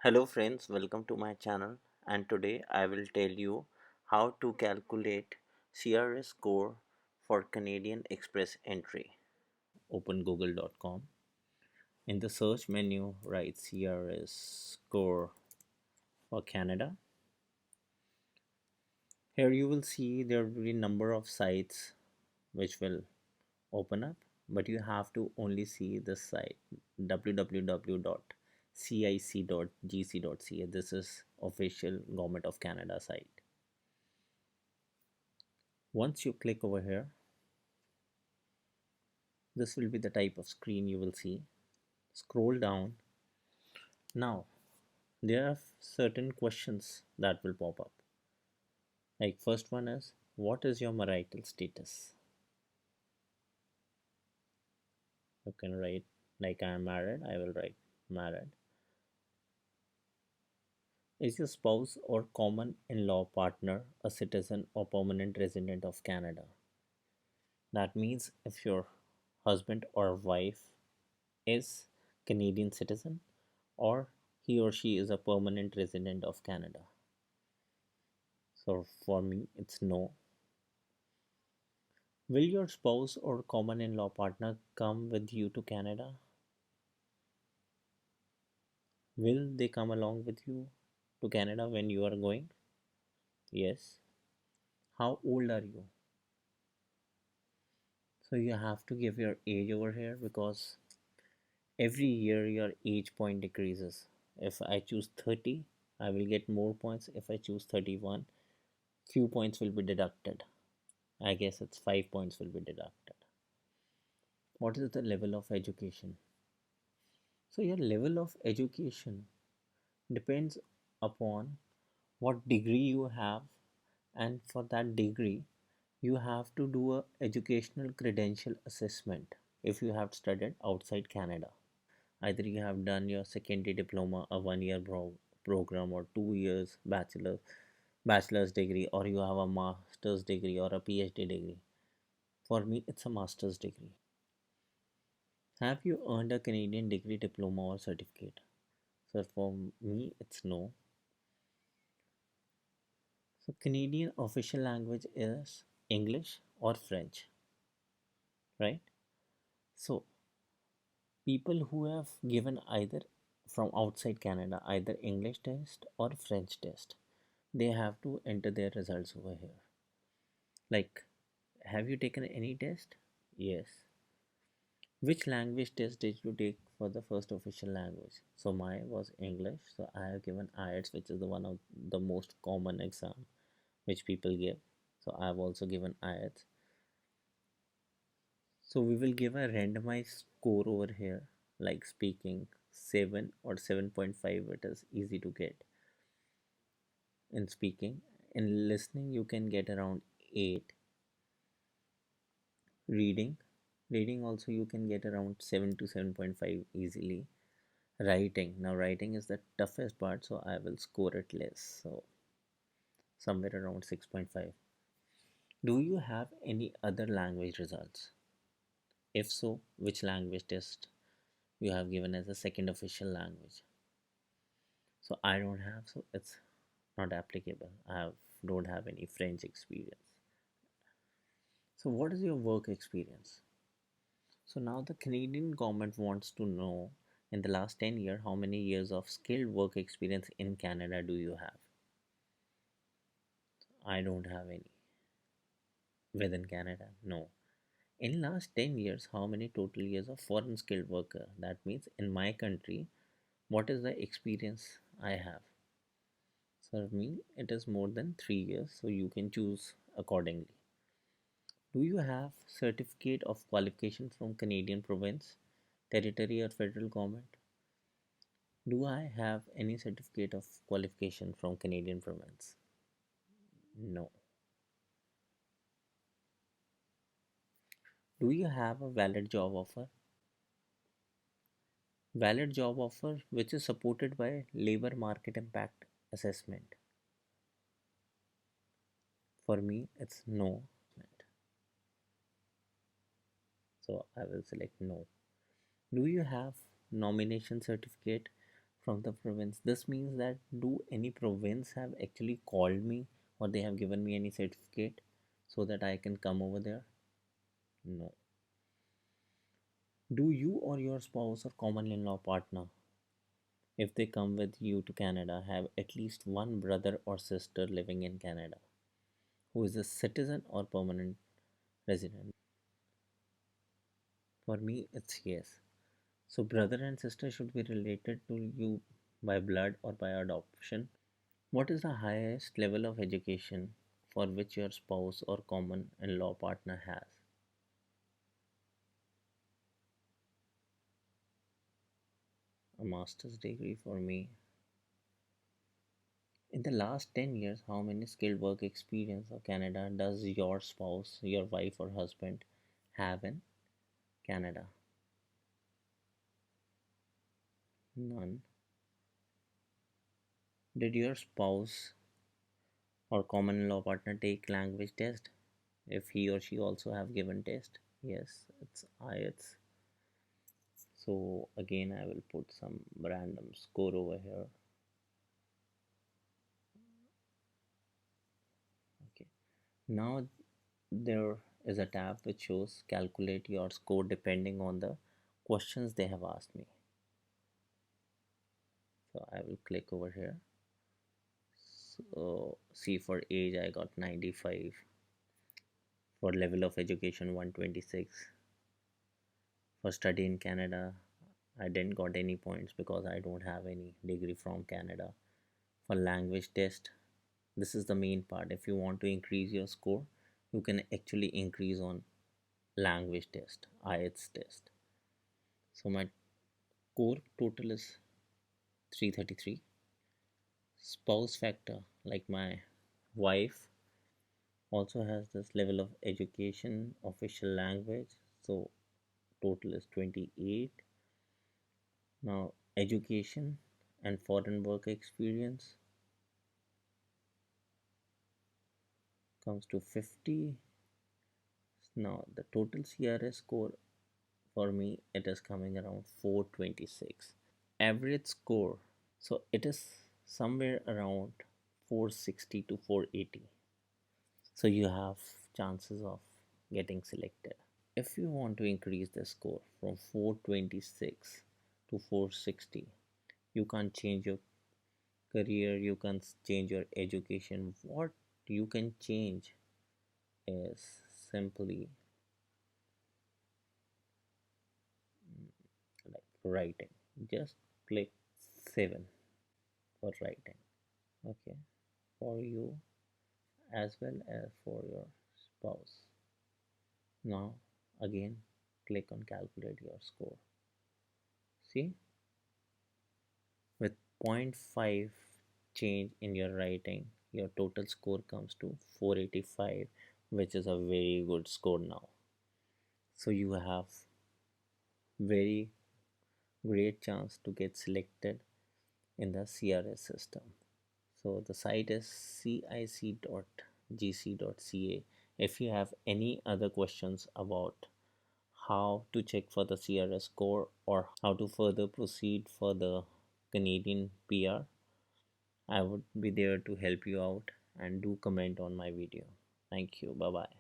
Hello friends, welcome to my channel, and today I will tell you how to calculate CRS score for Canadian Express entry. Open google.com. In the search menu write CRS score for Canada. Here you will see there will be number of sites which will open up, but you have to only see the site www.cic.gc.ca. This is official Government of Canada site. Once you click over here, this will be the type of screen you will see. Scroll down. Now there are certain questions that will pop up. Like first one is, what is your marital status? You can write like I am married. I will write married. Is your spouse or common in-law partner a citizen or permanent resident of Canada? That means if your husband or wife is Canadian citizen, or he or she is a permanent resident of Canada. So for me, it's no. Will your spouse or common in law partner come with you to Canada? Will they come along with you to Canada when you are going? Yes. How old are you? So you have to give your age over here because every year your age point decreases. If I choose 30, I will get more points. If I choose 31, few points will be deducted. I guess it's 5 points will be deducted. What is the level of education? So your level of education depends upon what degree you have, and for that degree you have to do a educational credential assessment if you have studied outside Canada. Either you have done your secondary diploma, a 1 year program, or 2 years bachelor's degree, or you have a master's degree or a PhD degree. For me it's a master's degree. Have you earned a Canadian degree, diploma, or certificate? So for me, it's no. So Canadian official language is English or French, right? So people who have given either from outside Canada, either English test or French test, they have to enter their results over here. Like, have you taken any test? Yes. Which language test did you take for the first official language? So mine was English. So I have given IELTS, which is the one of the most common exam which people give. So I have also given IELTS. So we will give a randomized score over here, like speaking 7 or 7.5. It is easy to get in speaking. In listening, you can get around 8. Reading, reading also you can get around 7 to 7.5 easily. Writing, now writing is the toughest part, so I will score it less. So somewhere around 6.5. Do you have any other language results? If so, which language test you have given as a second official language? So I don't have, so it's not applicable. Don't have any French experience. So what is your work experience? So now the Canadian government wants to know, in the last 10 years, how many years of skilled work experience in Canada do you have? I don't have any. Within Canada, no. In last 10 years, how many total years of foreign skilled worker? That means in my country, what is the experience I have? So for me, it is more than 3 years, so you can choose accordingly. Do you have certificate of qualification from Canadian province, territory, or federal government? Do I have any certificate of qualification from Canadian province? No. Do you have a valid job offer? Valid job offer which is supported by labor market impact assessment. For me, it's no. So I will select no. Do you have nomination certificate from the province. This means that do any province have actually called me or they have given me any certificate so that I can come over there? No. Do you or your spouse or common in law partner, if they come with you to Canada, have at least one brother or sister living in Canada who is a citizen or permanent resident? For me, it's yes. So, brother and sister should be related to you by blood or by adoption. What is the highest level of education for which your spouse or common in law partner has? A master's degree for me. In the last 10 years, how many skilled work experience of Canada does your spouse, your wife or husband have in Canada? None. Did your spouse or common law partner take language test? If he or she also have given test? Yes, it's IELTS. So again, I will put some random score over here. Okay. Now there is a tab which shows calculate your score depending on the questions they have asked me. So I will click over here. So see, for age I got 95, for level of education 126, for study in Canada I didn't got any points because I don't have any degree from Canada. For language test, this is the main part. If you want to increase your score, you can actually increase on language test, IELTS test. So my core total is 333. Spouse factor, like my wife also has this level of education, official language, so total is 28. Now education and foreign work experience comes to 50. Now the total CRS score for me, it is coming around 426. Average score, so it is somewhere around 460 to 480. So you have chances of getting selected. If you want to increase the score from 426 to 460, you can change your career, you can change your education. What you can change is simply like writing. Just click 7 for writing. Okay, for you as well as for your spouse. Now again, click on calculate your score. See, with zero point 0.5 change in your writing, your total score comes to 485, which is a very good score now. So you have very great chance to get selected in the CRS system. So the site is cic.gc.ca. If you have any other questions about how to check for the CRS score or how to further proceed for the Canadian PR, I would be there to help you out, and do comment on my video. Thank you. Bye bye.